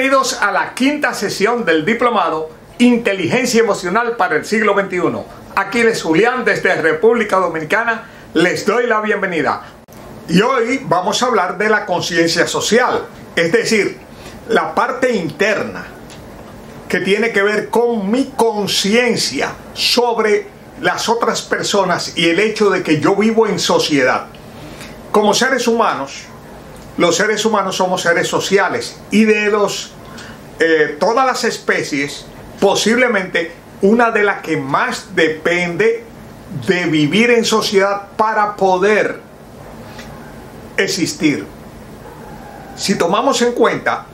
Bienvenidos a la quinta sesión del diplomado Inteligencia Emocional para el siglo XXI. Aquí les Julián desde República Dominicana, les doy la bienvenida. Y hoy vamos a hablar de la conciencia social, es decir, la parte interna que tiene que ver con mi conciencia sobre las otras personas y el hecho de que yo vivo en sociedad. Como seres humanos, los seres humanos somos seres sociales y de todas las especies, posiblemente una de las que más depende de vivir en sociedad para poder existir. Si tomamos en cuenta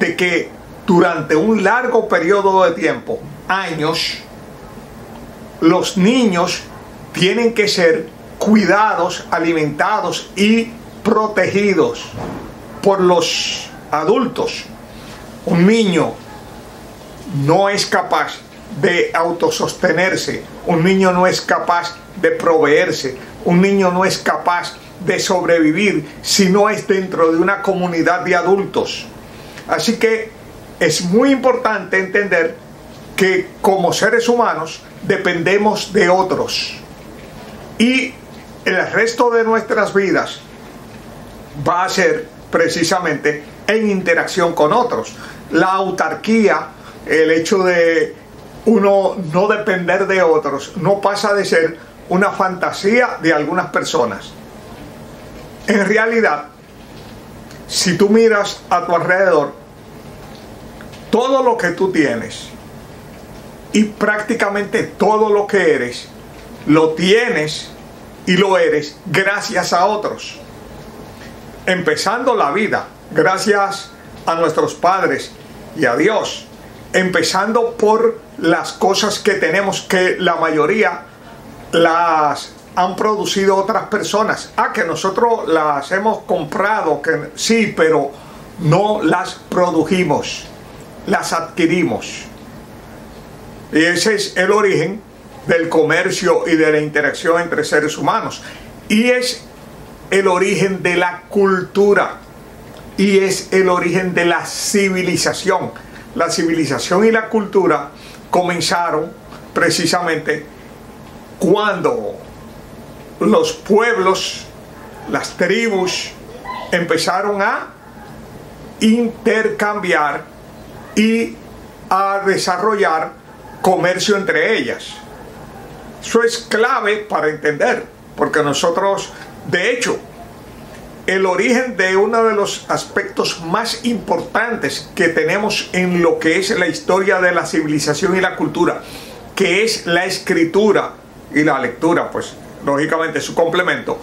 de que durante un largo periodo de tiempo, años, los niños tienen que ser cuidados, alimentados y protegidos por los adultos. Un niño no es capaz de autosostenerse, un niño no es capaz de proveerse, un niño no es capaz de sobrevivir si no es dentro de una comunidad de adultos. Así que es muy importante entender que como seres humanos dependemos de otros y el resto de nuestras vidas va a ser precisamente en interacción con otros. La autarquía, el hecho de uno no depender de otros, no pasa de ser una fantasía de algunas personas. En realidad, si tú miras a tu alrededor, todo lo que tú tienes y prácticamente todo lo que eres, lo tienes y lo eres gracias a otros. Empezando la vida, gracias a nuestros padres y a Dios. Empezando por las cosas que tenemos, que la mayoría las han producido otras personas. Que nosotros las hemos comprado, que sí, pero no las produjimos, las adquirimos. Y ese es el origen del comercio y de la interacción entre seres humanos. Y es el origen de la cultura. Y es el origen de la civilización. La civilización y la cultura comenzaron precisamente cuando los pueblos, las tribus, empezaron a intercambiar y a desarrollar comercio entre ellas. Eso es clave para entender, porque nosotros, de hecho, el origen de uno de los aspectos más importantes que tenemos en lo que es la historia de la civilización y la cultura, que es la escritura y la lectura, pues lógicamente su complemento,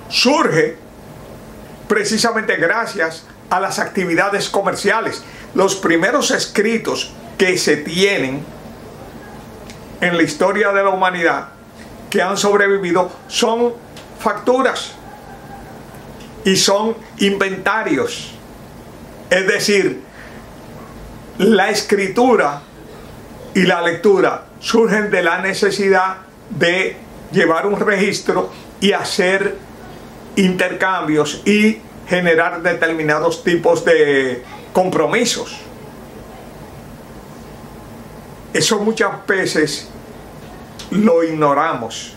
surge precisamente gracias a las actividades comerciales. Los primeros escritos que se tienen en la historia de la humanidad que han sobrevivido son facturas y son inventarios. Es decir, la escritura y la lectura surgen de la necesidad de llevar un registro y hacer intercambios y generar determinados tipos de compromisos. Eso muchas veces lo ignoramos.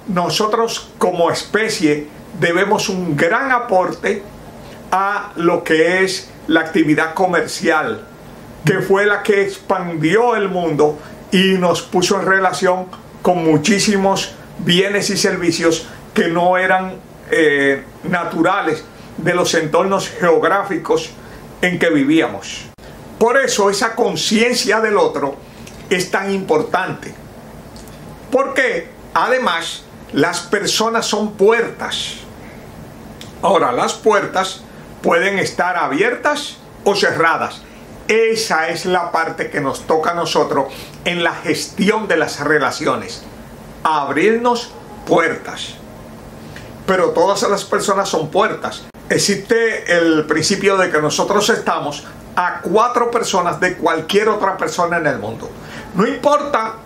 Nosotros como especie debemos un gran aporte a lo que es la actividad comercial, que fue la que expandió el mundo y nos puso en relación con muchísimos bienes y servicios que no eran naturales de los entornos geográficos en que vivíamos. Por eso esa conciencia del otro es tan importante, porque además las personas son puertas. Ahora, las puertas pueden estar abiertas o cerradas. Esa es la parte que nos toca a nosotros en la gestión de las relaciones. Abrirnos puertas. Pero todas las personas son puertas. Existe el principio de que nosotros estamos a 4 personas de cualquier otra persona en el mundo. No importa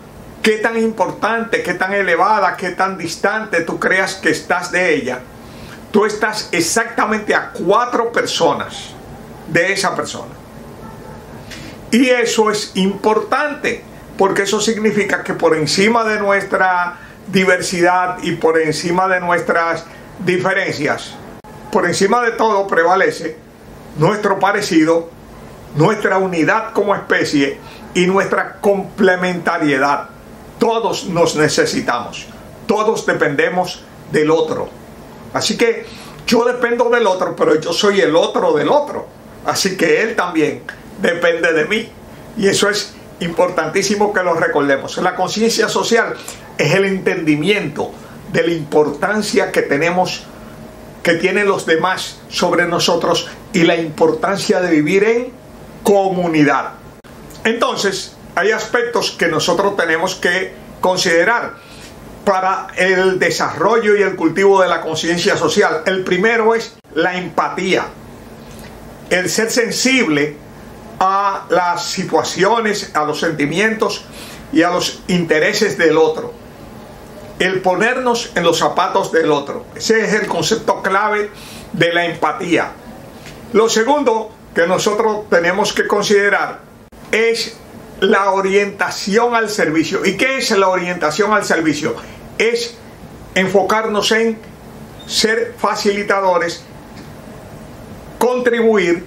qué tan importante, qué tan elevada, qué tan distante tú creas que estás de ella, tú estás exactamente a 4 personas de esa persona. Y eso es importante, porque eso significa que por encima de nuestra diversidad y por encima de nuestras diferencias, por encima de todo prevalece nuestro parecido, nuestra unidad como especie y nuestra complementariedad. Todos nos necesitamos, todos dependemos del otro. Así que yo dependo del otro, pero yo soy el otro del otro. Así que él también depende de mí. Y eso es importantísimo que lo recordemos. La conciencia social es el entendimiento de la importancia que tenemos, que tienen los demás sobre nosotros y la importancia de vivir en comunidad. Entonces, hay aspectos que nosotros tenemos que considerar para el desarrollo y el cultivo de la conciencia social. El primero es la empatía, el ser sensible a las situaciones, a los sentimientos y a los intereses del otro. El ponernos en los zapatos del otro. Ese es el concepto clave de la empatía. Lo segundo que nosotros tenemos que considerar es la orientación al servicio. ¿Y qué es la orientación al servicio? Es enfocarnos en ser facilitadores, contribuir,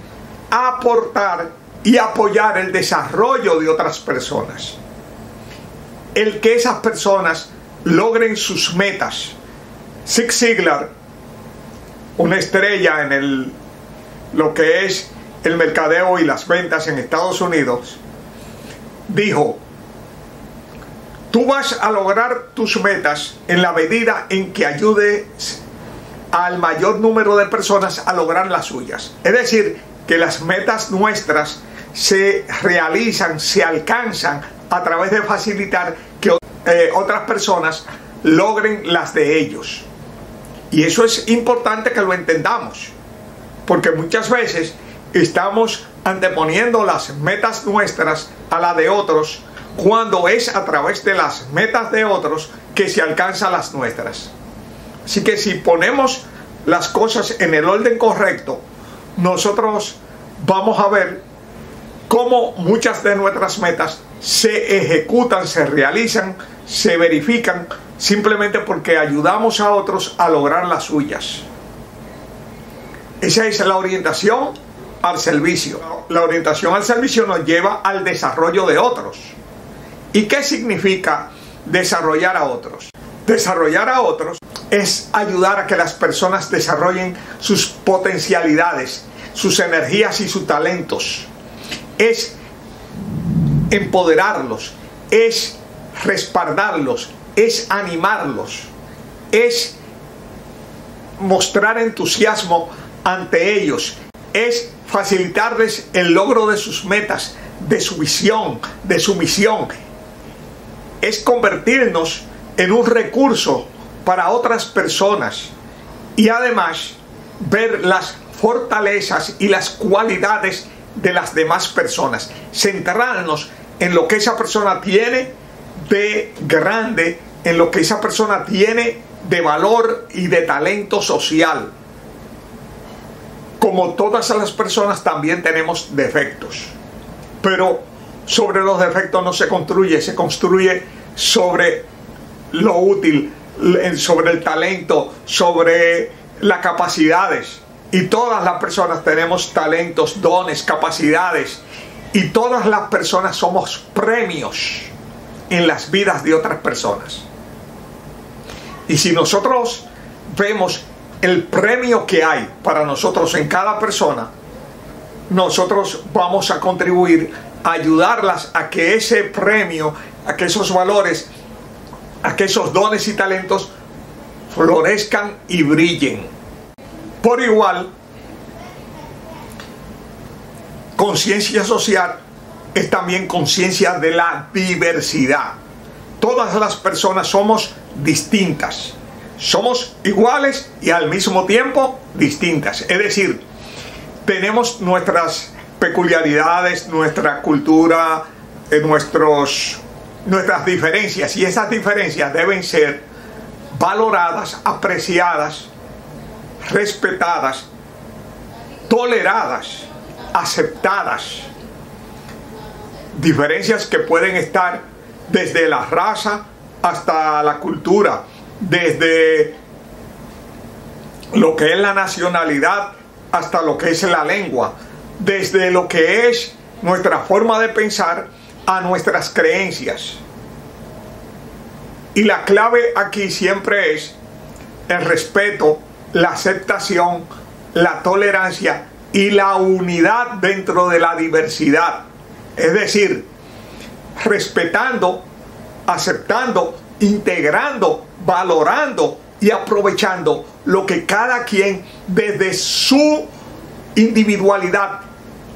aportar y apoyar el desarrollo de otras personas. El que esas personas logren sus metas. Zig Ziglar, una estrella en lo que es el mercadeo y las ventas en Estados Unidos, dijo: tú vas a lograr tus metas en la medida en que ayudes al mayor número de personas a lograr las suyas. Es decir, que las metas nuestras se realizan, se alcanzan a través de facilitar que otras personas logren las de ellos. Y eso es importante que lo entendamos, porque muchas veces estamos anteponiendo las metas nuestras a la de otros, cuando es a través de las metas de otros que se alcanzan las nuestras. Así que si ponemos las cosas en el orden correcto, nosotros vamos a ver cómo muchas de nuestras metas se ejecutan, se realizan, se verifican, simplemente porque ayudamos a otros a lograr las suyas. Esa es la orientación al servicio. La orientación al servicio nos lleva al desarrollo de otros. ¿Y qué significa desarrollar a otros? Desarrollar a otros es ayudar a que las personas desarrollen sus potencialidades, sus energías y sus talentos. Es empoderarlos, es respaldarlos, es animarlos, es mostrar entusiasmo ante ellos, es facilitarles el logro de sus metas, de su visión, de su misión. Es convertirnos en un recurso para otras personas y además ver las fortalezas y las cualidades de las demás personas, centrarnos en lo que esa persona tiene de grande, en lo que esa persona tiene de valor y de talento social. Como todas las personas también tenemos defectos, pero sobre los defectos no se construye, se construye sobre lo útil, sobre el talento, sobre las capacidades. Y todas las personas tenemos talentos, dones, capacidades. Y todas las personas somos premios en las vidas de otras personas. Y si nosotros vemos el premio que hay para nosotros en cada persona, nosotros vamos a contribuir a ayudarlas a que ese premio, a que esos valores, a que esos dones y talentos florezcan y brillen. Por igual, conciencia social es también conciencia de la diversidad. Todas las personas somos distintas, somos iguales y al mismo tiempo distintas. Es decir, tenemos nuestras peculiaridades, nuestra cultura, nuestras diferencias, y esas diferencias deben ser valoradas, apreciadas, respetadas, toleradas, aceptadas. diferencias que pueden estar desde la raza hasta la cultura, desde lo que es la nacionalidad hasta lo que es la lengua, desde lo que es nuestra forma de pensar a nuestras creencias. Y la clave aquí siempre es el respeto, la aceptación, la tolerancia y la unidad dentro de la diversidad. Es decir, respetando, aceptando, integrando, valorando y aprovechando lo que cada quien desde su individualidad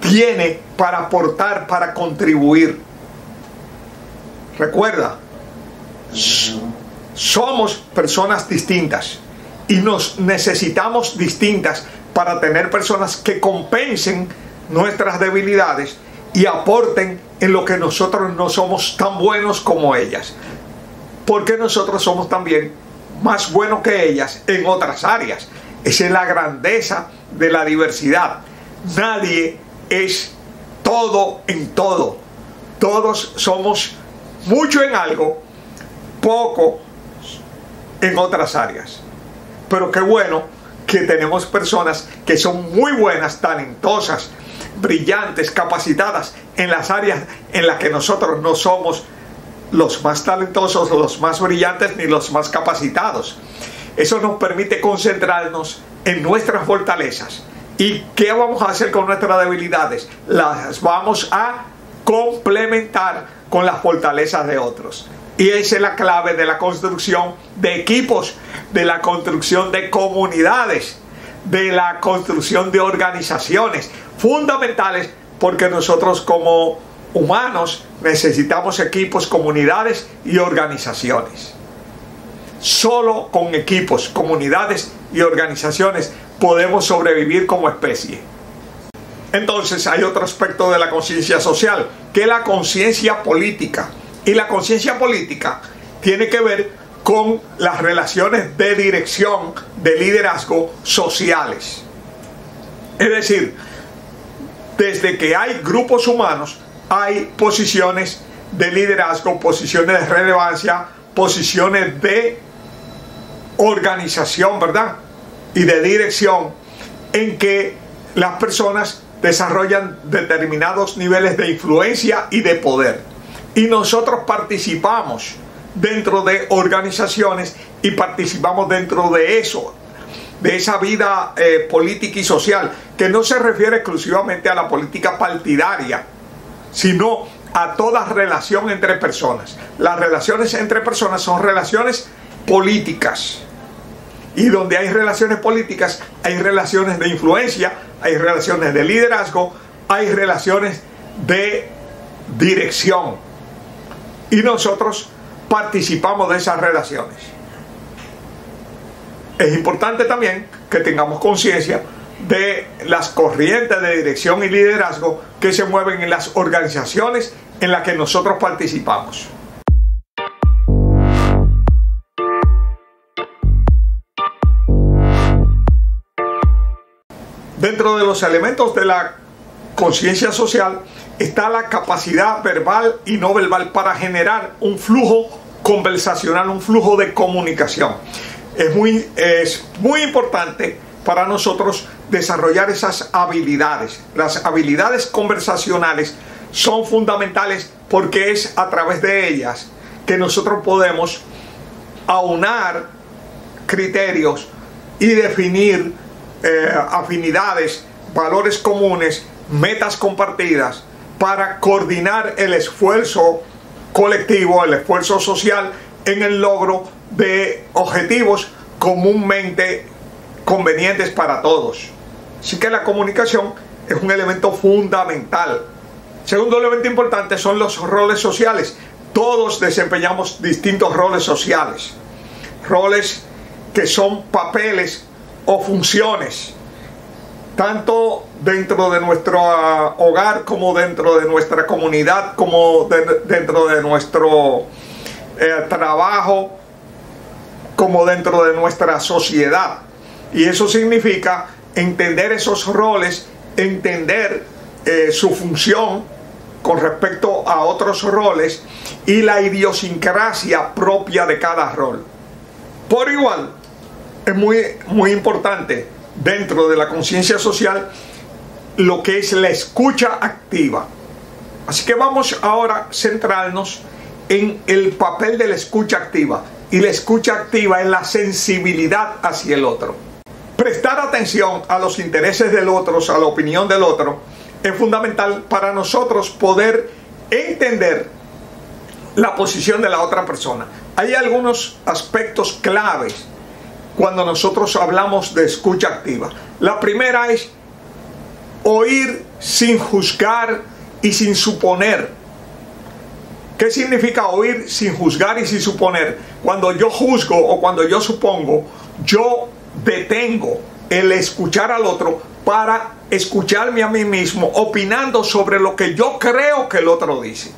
tiene para aportar, para contribuir. Recuerda, somos personas distintas y nos necesitamos distintas para tener personas que compensen nuestras debilidades y aporten en lo que nosotros no somos tan buenos como ellas, porque nosotros somos también más buenos que ellas en otras áreas. Esa es la grandeza de la diversidad. Nadie es todo en todo. Todos somos mucho en algo, poco en otras áreas. Pero qué bueno que tenemos personas que son muy buenas, talentosas, brillantes, capacitadas en las áreas en las que nosotros no somos los más talentosos, los más brillantes ni los más capacitados. Eso nos permite concentrarnos en nuestras fortalezas. ¿Y qué vamos a hacer con nuestras debilidades? Las vamos a complementar con las fortalezas de otros. Y esa es la clave de la construcción de equipos, de la construcción de comunidades, de la construcción de organizaciones fundamentales, porque nosotros como humanos necesitamos equipos, comunidades y organizaciones. Solo con equipos, comunidades y organizaciones podemos sobrevivir como especie. Entonces hay otro aspecto de la conciencia social, que es la conciencia política. Y la conciencia política tiene que ver con las relaciones de dirección, de liderazgo sociales. Es decir, desde que hay grupos humanos, hay posiciones de liderazgo, posiciones de relevancia, posiciones de organización, ¿verdad? Y de dirección, en que las personas desarrollan determinados niveles de influencia y de poder. Y nosotros participamos dentro de organizaciones y participamos dentro de eso, de esa vida política y social, que no se refiere exclusivamente a la política partidaria, sino a toda relación entre personas. Las relaciones entre personas son relaciones políticas. Y donde hay relaciones políticas, hay relaciones de influencia, hay relaciones de liderazgo, hay relaciones de dirección. Y nosotros participamos de esas relaciones. Es importante también que tengamos conciencia de las corrientes de dirección y liderazgo que se mueven en las organizaciones en las que nosotros participamos. Dentro de los elementos de la conciencia social está la capacidad verbal y no verbal para generar un flujo conversacional, un flujo de comunicación. Es muy importante para nosotros desarrollar esas habilidades. Las habilidades conversacionales son fundamentales porque es a través de ellas que nosotros podemos aunar criterios y definir afinidades, valores comunes, metas compartidas, para coordinar el esfuerzo colectivo, el esfuerzo social en el logro de objetivos comúnmente convenientes para todos. Así que la comunicación es un elemento fundamental. Segundo elemento importante son los roles sociales. Todos desempeñamos distintos roles sociales. Roles que son papeles o funciones, tanto dentro de nuestro hogar como dentro de nuestra comunidad, como dentro de nuestro trabajo, como dentro de nuestra sociedad. Y eso significa entender esos roles, entender su función con respecto a otros roles y la idiosincrasia propia de cada rol. Por igual, es muy importante dentro de la conciencia social lo que es la escucha activa. Así que vamos ahora a centrarnos en el papel de la escucha activa. Y la escucha activa es la sensibilidad hacia el otro. Prestar atención a los intereses del otro, a la opinión del otro, es fundamental para nosotros poder entender la posición de la otra persona. Hay algunos aspectos claves cuando nosotros hablamos de escucha activa. La primera es oír sin juzgar y sin suponer. ¿Qué significa oír sin juzgar y sin suponer? Cuando yo juzgo o cuando yo supongo, yo detengo el escuchar al otro para escucharme a mí mismo opinando sobre lo que yo creo que el otro dice,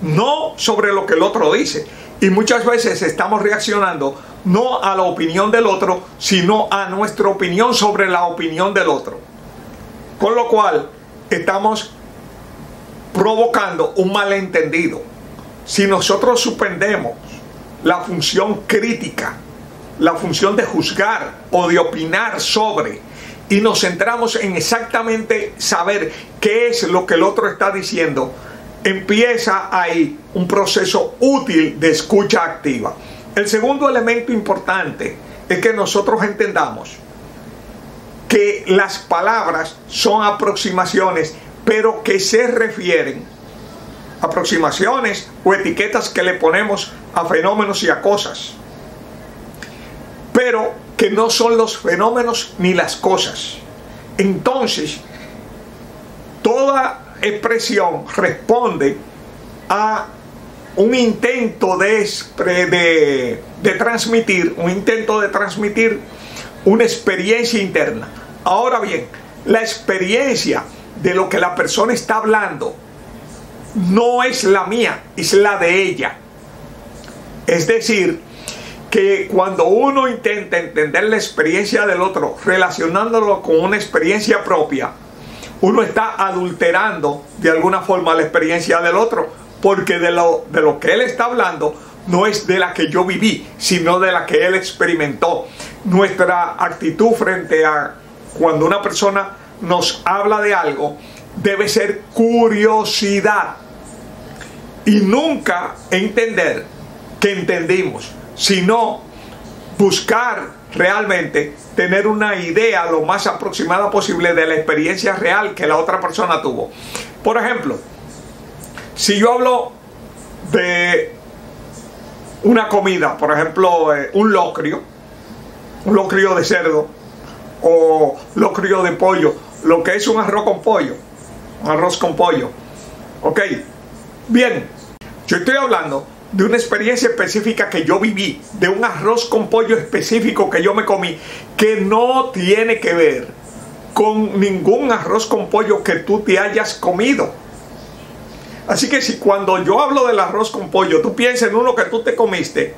no sobre lo que el otro dice. Y muchas veces estamos reaccionando no a la opinión del otro, sino a nuestra opinión sobre la opinión del otro. Con lo cual estamos provocando un malentendido. Si nosotros suspendemos la función crítica, la función de juzgar o de opinar sobre, y nos centramos en exactamente saber qué es lo que el otro está diciendo, empieza ahí un proceso útil de escucha activa. El segundo elemento importante es que nosotros entendamos que las palabras son aproximaciones, pero que se refieren a aproximaciones o etiquetas que le ponemos a fenómenos y a cosas, pero que no son los fenómenos ni las cosas. Entonces, toda expresión responde a un intento de transmitir una experiencia interna. Ahora bien, la experiencia de lo que la persona está hablando no es la mía, es la de ella. Es decir, que cuando uno intenta entender la experiencia del otro relacionándolo con una experiencia propia, uno está adulterando de alguna forma la experiencia del otro, porque de lo que él está hablando no es de la que yo viví, sino de la que él experimentó. Nuestra actitud frente a cuando una persona nos habla de algo debe ser curiosidad y nunca entender que entendimos, sino buscar realmente tener una idea lo más aproximada posible de la experiencia real que la otra persona tuvo. Por ejemplo, si yo hablo de una comida, por ejemplo, un locrio de cerdo o locrio de pollo, lo que es un arroz con pollo, ok, bien, yo estoy hablando de una experiencia específica que yo viví, de un arroz con pollo específico que yo me comí, que no tiene que ver con ningún arroz con pollo que tú te hayas comido. Así que si cuando yo hablo del arroz con pollo, tú piensas en uno que tú te comiste,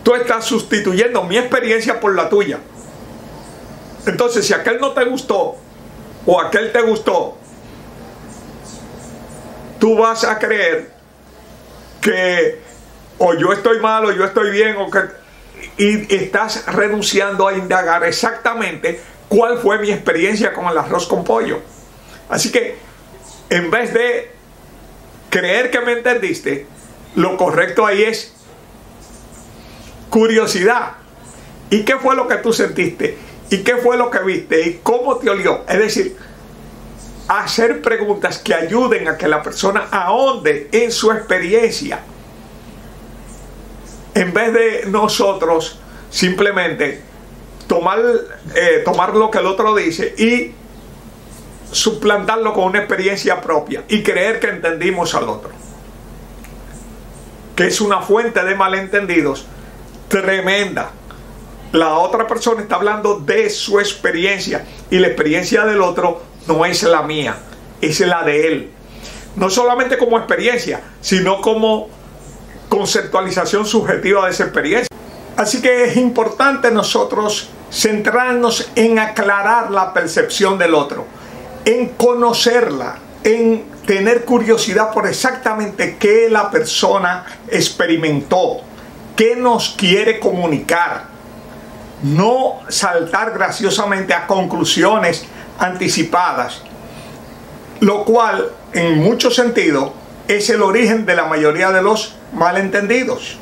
tú estás sustituyendo mi experiencia por la tuya. Entonces, si aquel no te gustó o aquel te gustó, tú vas a creer que o yo estoy mal o yo estoy bien, y estás renunciando a indagar exactamente cuál fue mi experiencia con el arroz con pollo. Así que en vez de creer que me entendiste, lo correcto ahí es curiosidad. ¿Y qué fue lo que tú sentiste? ¿Y qué fue lo que viste? ¿Y cómo te olió? Es decir, hacer preguntas que ayuden a que la persona ahonde en su experiencia, en vez de nosotros simplemente tomar lo que el otro dice y suplantarlo con una experiencia propia y creer que entendimos al otro, que es una fuente de malentendidos tremenda. La otra persona está hablando de su experiencia y la experiencia del otro no es la mía, es la de él. No solamente como experiencia, sino como conceptualización subjetiva de esa experiencia. Así que es importante nosotros centrarnos en aclarar la percepción del otro, en conocerla en tener curiosidad por exactamente qué la persona experimentó, qué nos quiere comunicar. No saltar graciosamente a conclusiones anticipadas, lo cual en muchos sentidos es el origen de la mayoría de los malentendidos.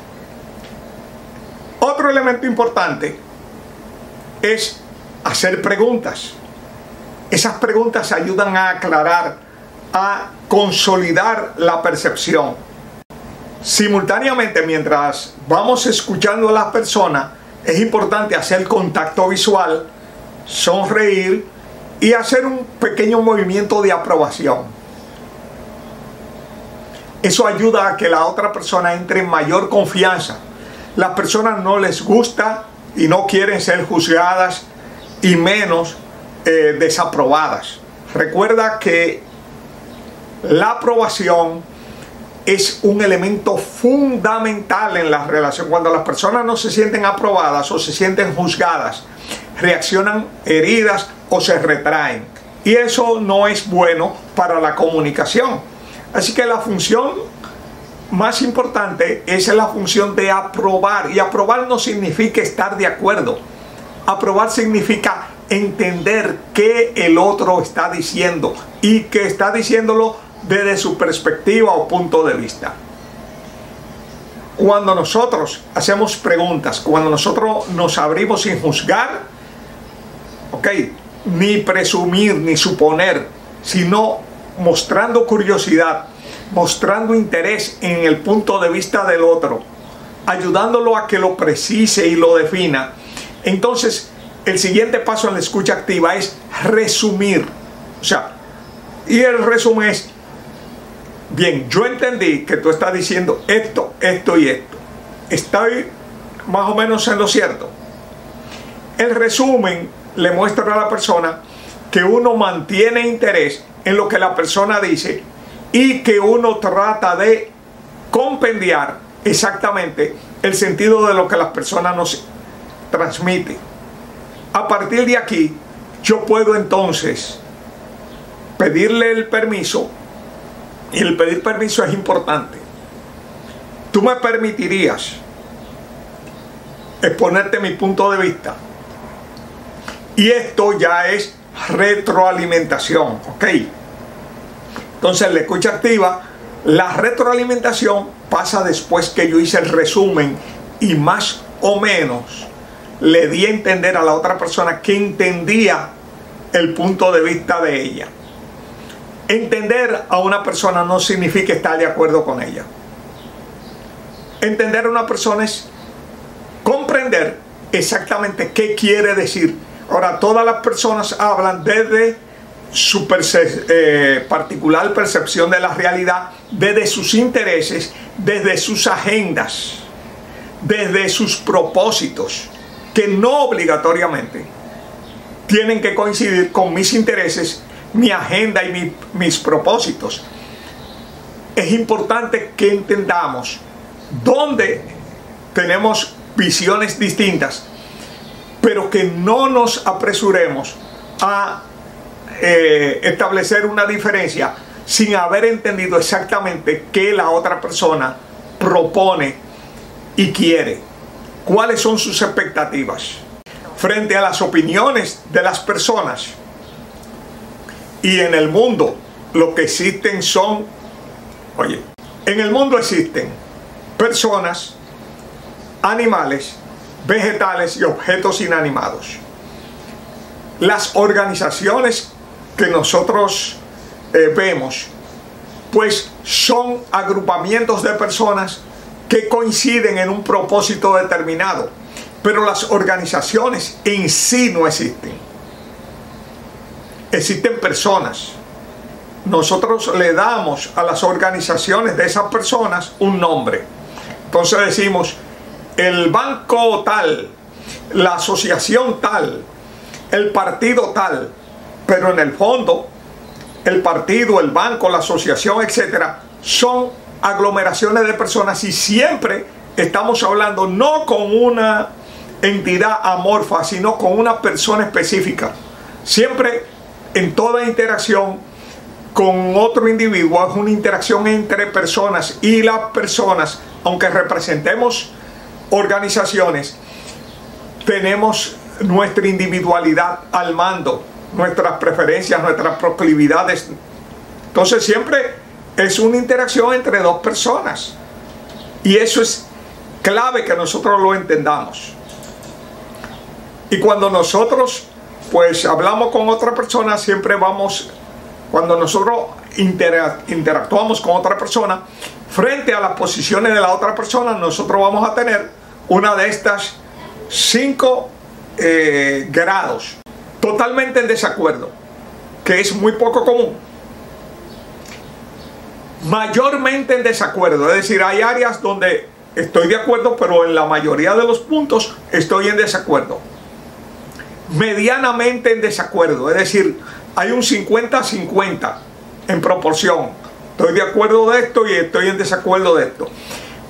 Otro elemento importante es hacer preguntas. Esas preguntas ayudan a aclarar, a consolidar la percepción. Simultáneamente, mientras vamos escuchando a las personas, es importante hacer contacto visual, sonreír y hacer un pequeño movimiento de aprobación. Eso ayuda a que la otra persona entre en mayor confianza. Las personas no les gusta y no quieren ser juzgadas y menos desaprobadas. Recuerda que la aprobación es un elemento fundamental en la relación. Cuando las personas no se sienten aprobadas o se sienten juzgadas, reaccionan heridas o se retraen. Y eso no es bueno para la comunicación. Así que la función más importante es la función de aprobar. Y aprobar no significa estar de acuerdo. Aprobar significa entender qué el otro está diciendo y que está diciéndolo desde su perspectiva o punto de vista. Cuando nosotros hacemos preguntas, cuando nosotros nos abrimos sin juzgar, ni presumir ni suponer, sino mostrando curiosidad, mostrando interés en el punto de vista del otro, ayudándolo a que lo precise y lo defina, entonces el siguiente paso en la escucha activa es resumir. Y el resumen es: bien, yo entendí que tú estás diciendo esto, esto y esto. ¿Estoy más o menos en lo cierto? El resumen le muestra a la persona que uno mantiene interés en lo que la persona dice y que uno trata de compendiar exactamente el sentido de lo que las personas nos transmiten. A partir de aquí, yo puedo entonces pedirle el permiso. Y el pedir permiso es importante. Tú me permitirías exponerte mi punto de vista. Y esto ya es retroalimentación, Entonces, la escucha activa, la retroalimentación pasa después que yo hice el resumen y más o menos le di a entender a la otra persona que entendía el punto de vista de ella. Entender a una persona no significa estar de acuerdo con ella. Entender a una persona es comprender exactamente qué quiere decir. Ahora, todas las personas hablan desde su particular percepción de la realidad, desde sus intereses, desde sus agendas, desde sus propósitos, que no obligatoriamente tienen que coincidir con mis intereses, mi agenda y mis propósitos. Es importante que entendamos dónde tenemos visiones distintas, pero que no nos apresuremos a establecer una diferencia sin haber entendido exactamente qué la otra persona propone y quiere, cuáles son sus expectativas frente a las opiniones de las personas. Y en el mundo lo que existen son, en el mundo existen personas, animales, vegetales y objetos inanimados. Las organizaciones que nosotros vemos, pues son agrupamientos de personas que coinciden en un propósito determinado, pero las organizaciones en sí no existen. Existen personas. Nosotros le damos a las organizaciones de esas personas un nombre. Entonces decimos el banco tal, la asociación tal, el partido tal, pero en el fondo el partido, el banco, la asociación, etcétera, son aglomeraciones de personas y siempre estamos hablando no con una entidad amorfa, sino con una persona específica. Siempre en toda interacción con otro individuo es una interacción entre personas, y las personas, aunque representemos organizaciones, tenemos nuestra individualidad al mando, nuestras preferencias, nuestras proclividades. Entonces siempre es una interacción entre dos personas, y eso es clave que nosotros lo entendamos. Y cuando nosotros pues hablamos con otra persona, siempre vamos, cuando nosotros interactuamos con otra persona, frente a las posiciones de la otra persona, nosotros vamos a tener una de estas 5 grados totalmente en desacuerdo, que es muy poco común. Mayormente en desacuerdo, es decir, hay áreas donde estoy de acuerdo, pero en la mayoría de los puntos estoy en desacuerdo. Medianamente en desacuerdo, es decir, hay un 50-50 en proporción. Estoy de acuerdo de esto y estoy en desacuerdo de esto.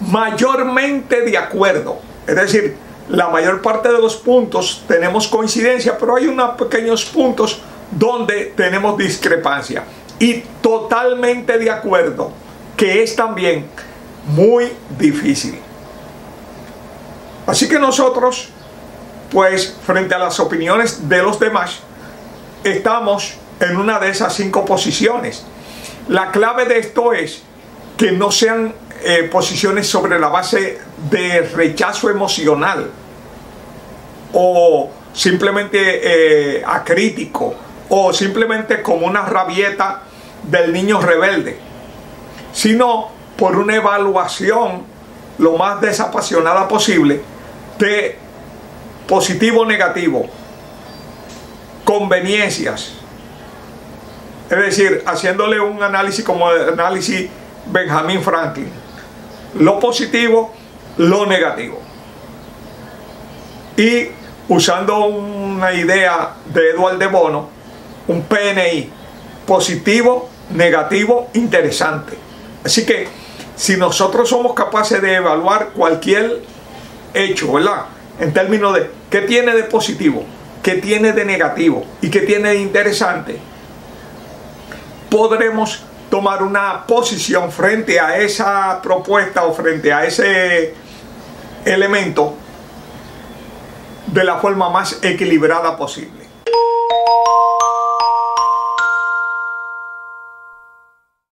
Mayormente de acuerdo, es decir, la mayor parte de los puntos tenemos coincidencia, pero hay unos pequeños puntos donde tenemos discrepancia. Y totalmente de acuerdo, que es también muy difícil. Así que nosotros, pues frente a las opiniones de los demás, estamos en una de esas 5 posiciones. La clave de esto es que no sean posiciones sobre la base de rechazo emocional o simplemente acrítico o simplemente como una rabieta del niño rebelde, sino por una evaluación lo más desapasionada posible de positivo o negativo, conveniencias, es decir, haciéndole un análisis como el análisis Benjamin Franklin, lo positivo, lo negativo, y usando una idea de Edward de Bono, un PNI, positivo, negativo, interesante. Así que si nosotros somos capaces de evaluar cualquier hecho, ¿verdad?, en términos de qué tiene de positivo, qué tiene de negativo y qué tiene de interesante, podremos tomar una posición frente a esa propuesta o frente a ese elemento de la forma más equilibrada posible.